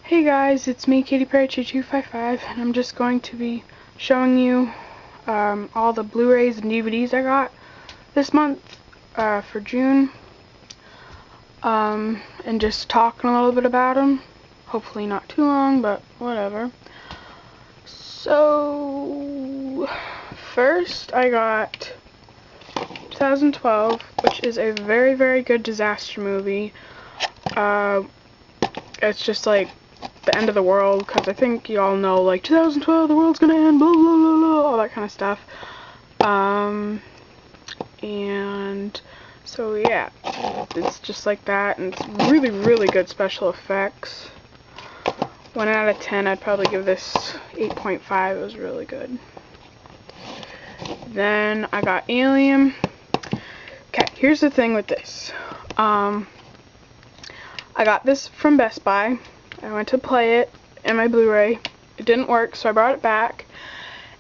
Hey guys, it's me, Katy Perry 2255, and I'm just going to be showing you all the Blu-rays and DVDs I got this month for June, and just talking a little bit about them. Hopefully not too long, but whatever. So, first I got 2012, which is a very, very good disaster movie. It's just like the end of the world, because I think you all know, like, 2012, the world's gonna end, blah, blah, blah, blah, all that kind of stuff. And so, yeah, it's just like that, and it's really, really good special effects. 1 out of 10, I'd probably give this 8.5, it was really good. Then I got Alien. Okay, here's the thing with this. I got this from Best Buy. I went to play it in my Blu-ray. It didn't work, so I brought it back.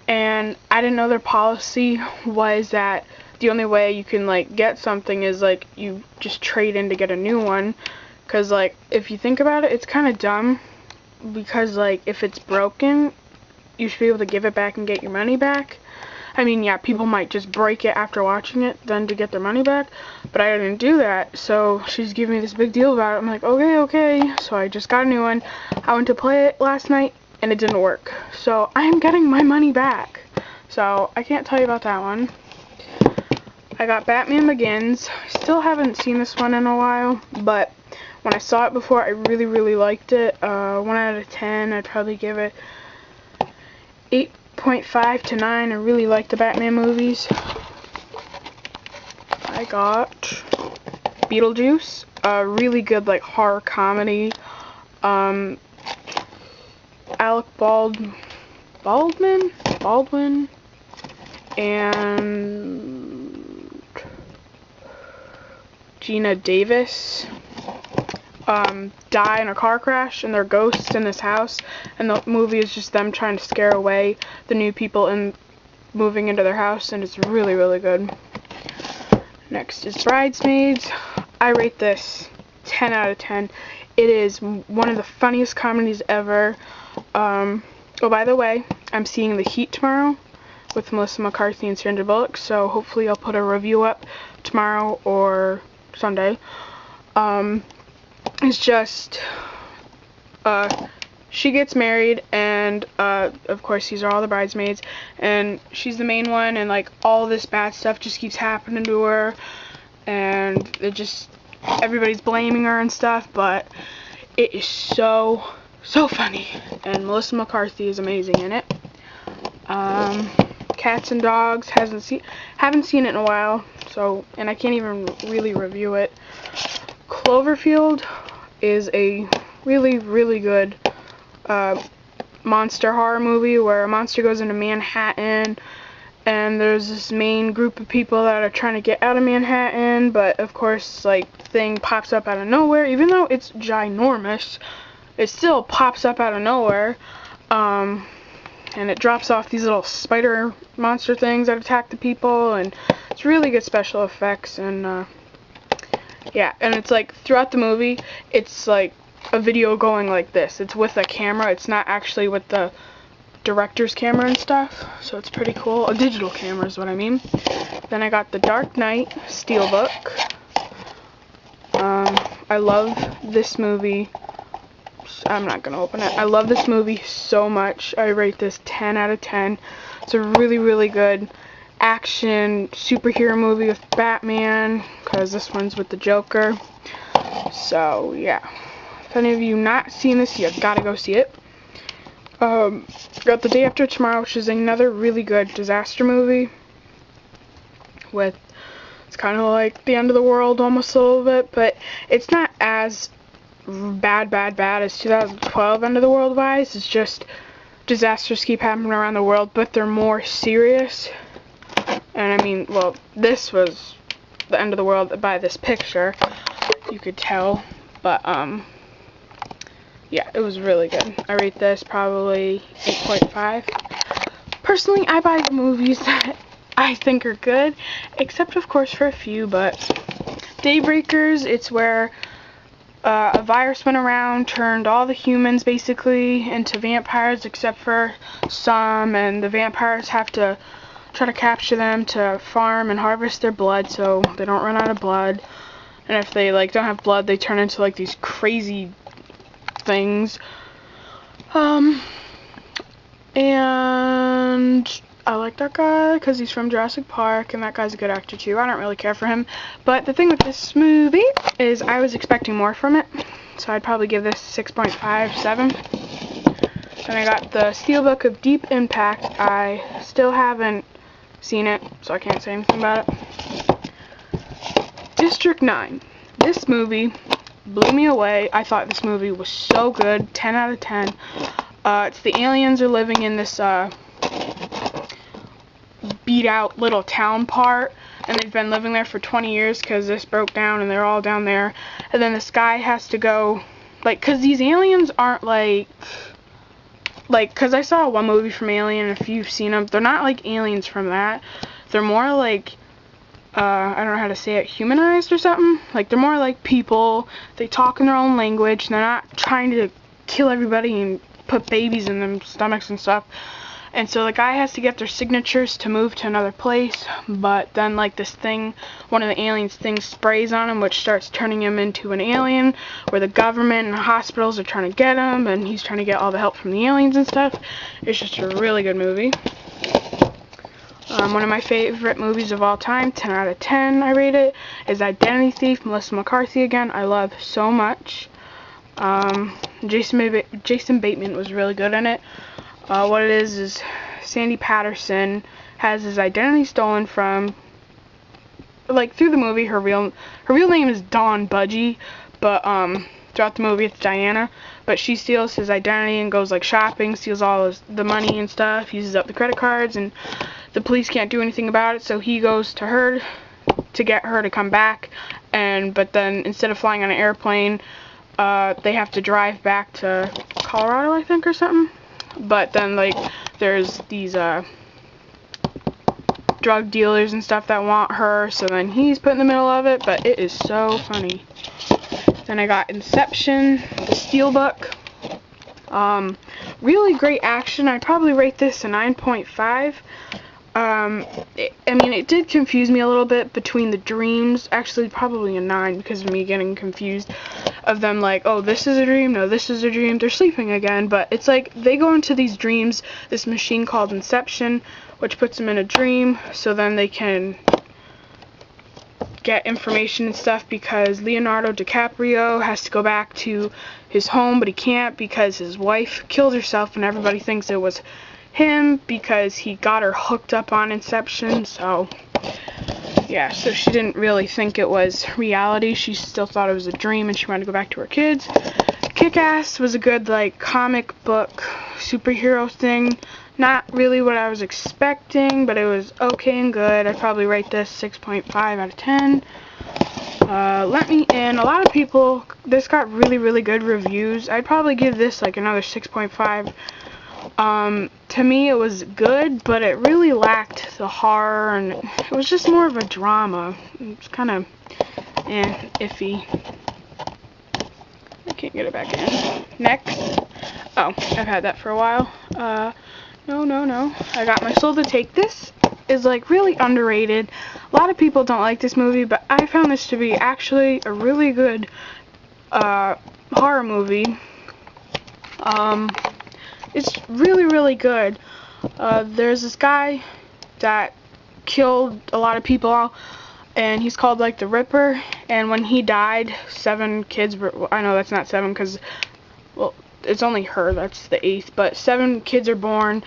And I didn't know their policy was that the only way you can, like, get something is, like, you just trade in to get a new one. Because, like, if you think about it, it's kind of dumb. Because, like, if it's broken, you should be able to give it back and get your money back. I mean, yeah, people might just break it after watching it then to get their money back, but I didn't do that, so she's giving me this big deal about it. I'm like, okay, so I just got a new one. I went to play it last night, and it didn't work, so I'm getting my money back. So I can't tell you about that one. I got Batman Begins. I still haven't seen this one in a while, but when I saw it before, I really, really liked it. 1 out of 10, I'd probably give it 8.5 to 9. I really like the Batman movies. I got Beetlejuice, a really good, like, horror comedy. Alec Baldwin and Gina Davis die in a car crash, and they're ghosts in this house, and the movie is just them trying to scare away the new people and moving into their house, and it's really, really good. Next is Bridesmaids. I rate this 10 out of 10. It is one of the funniest comedies ever. Oh, by the way, I'm seeing The Heat tomorrow with Melissa McCarthy and Sandra Bullock, so hopefully I'll put a review up tomorrow or Sunday. It's just, she gets married, and, of course, these are all the bridesmaids, and she's the main one, and, like, all this bad stuff just keeps happening to her, and it just, everybody's blaming her and stuff, but it is so, so funny, and Melissa McCarthy is amazing in it. Cats and Dogs, haven't seen it in a while, so, and I can't even really review it. Cloverfield is a really, really good monster horror movie where a monster goes into Manhattan, and there's this main group of people that are trying to get out of Manhattan, but of course, like, thing pops up out of nowhere. Even though it's ginormous, it still pops up out of nowhere, and it drops off these little spider monster things that attack the people, and it's really good special effects, and yeah, and it's like, throughout the movie, it's like a video going like this. It's with a camera, it's not actually with the director's camera and stuff, so it's pretty cool. A digital camera is what I mean. Then I got The Dark Knight Steelbook. I love this movie. I'm not gonna open it. I love this movie so much. I rate this 10 out of 10. It's a really, really good action superhero movie with Batman, because this one's with the Joker. So yeah, if any of you not seen this, you gotta go see it. Got The Day After Tomorrow, which is another really good disaster movie with, it's kind of like the end of the world almost a little bit, but it's not as bad as 2012 end of the world wise. It's just disasters keep happening around the world, but they're more serious. And I mean, well, this was the end of the world by this picture, you could tell, but yeah, it was really good. I rate this probably 8.5. Personally, I buy movies that I think are good, except of course for a few, but Daybreakers, it's where a virus went around, turned all the humans basically into vampires except for some, and the vampires have to try to capture them to farm and harvest their blood so they don't run out of blood. And if they like don't have blood, they turn into like these crazy things. And I like that guy because he's from Jurassic Park, and that guy's a good actor too. I don't really care for him. But the thing with this movie is I was expecting more from it, so I'd probably give this 6.57. And I got the Steelbook of Deep Impact. I still haven't seen it, so I can't say anything about it. District 9. This movie blew me away. I thought this movie was so good. 10 out of 10. It's the aliens are living in this beat out little town part, and they've been living there for 20 years because this broke down and they're all down there. And then this guy has to go, like, because these aliens aren't like, because I saw one movie from Alien, if you've seen them, they're not like aliens from that. They're more like, I don't know how to say it, humanized or something. Like, they're more like people. They talk in their own language. They're not trying to kill everybody and put babies in their stomachs and stuff. And so the guy has to get their signatures to move to another place, but then like this thing, one of the aliens things sprays on him, which starts turning him into an alien, where the government and hospitals are trying to get him, and he's trying to get all the help from the aliens and stuff. It's just a really good movie. One of my favorite movies of all time, 10 out of 10 I rate it, is Identity Thief, Melissa McCarthy again. I love so much. Jason Bateman was really good in it. What it is Sandy Patterson has his identity stolen from, like, through the movie, her real name is Dawn Budgie, but throughout the movie it's Diana, but she steals his identity and goes like shopping, steals all the money and stuff, uses up the credit cards, and the police can't do anything about it, so he goes to her to get her to come back, but then instead of flying on an airplane, they have to drive back to Colorado, I think, or something. But then, like, there's these drug dealers and stuff that want her, so then he's put in the middle of it, but it is so funny. Then I got Inception, the Steelbook. Really great action. I'd probably rate this a 9.5. I mean, it did confuse me a little bit between the dreams. Actually, probably a 9 because of me getting confused of them, like, oh, this is a dream, no, this is a dream, they're sleeping again. But it's like they go into these dreams, this machine called Inception, which puts them in a dream, so then they can get information and stuff, because Leonardo DiCaprio has to go back to his home, but he can't because his wife killed herself, and everybody thinks it was him because he got her hooked up on Inception. So yeah, so she didn't really think it was reality. She still thought it was a dream, and she wanted to go back to her kids. Kick-Ass was a good, like, comic book superhero thing. Not really what I was expecting, but it was okay and good. I'd probably rate this 6.5 out of 10. Let Me In. A lot of people, this got really, really good reviews. I'd probably give this like another 6.5. To me it was good, but it really lacked the horror, and it was just more of a drama. It's kind of iffy. I can't get it back in. Next. Oh, I've had that for a while. No. I got My Soul to Take. This is like really underrated. A lot of people don't like this movie, but I found this to be actually a really good horror movie. It's really, really good. There's this guy that killed a lot of people, and he's called like the Ripper, and when he died, 7 kids were, I know that's not 7 because, well, it's only her, that's the 8th, but 7 kids are born,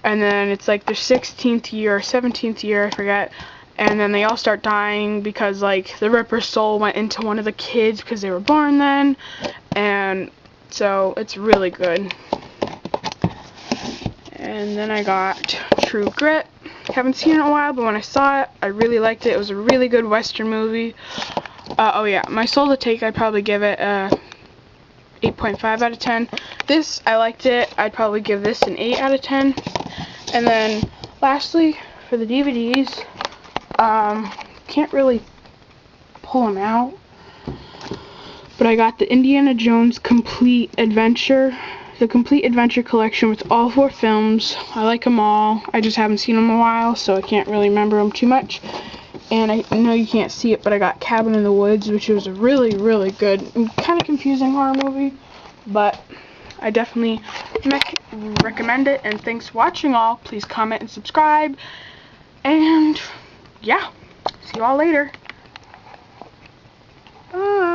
and then it's like their 16th year, or 17th year, I forget, and then they all start dying because, like, the Ripper's soul went into one of the kids because they were born then, and so it's really good. And then I got True Grit. Haven't seen it in a while, but when I saw it, I really liked it. It was a really good Western movie. Oh yeah, My Soul to Take, I'd probably give it a 8.5 out of 10. This, I liked it. I'd probably give this an 8 out of 10. And then, lastly, for the DVDs, can't really pull them out. But I got the Indiana Jones Complete Adventure, the Complete Adventure Collection with all 4 films. I like them all. I just haven't seen them in a while, so I can't really remember them too much. And I know you can't see it, but I got Cabin in the Woods, which was a really, really good and kind of confusing horror movie. But I definitely recommend it. And thanks for watching all. Please comment and subscribe. And yeah, see you all later. Bye.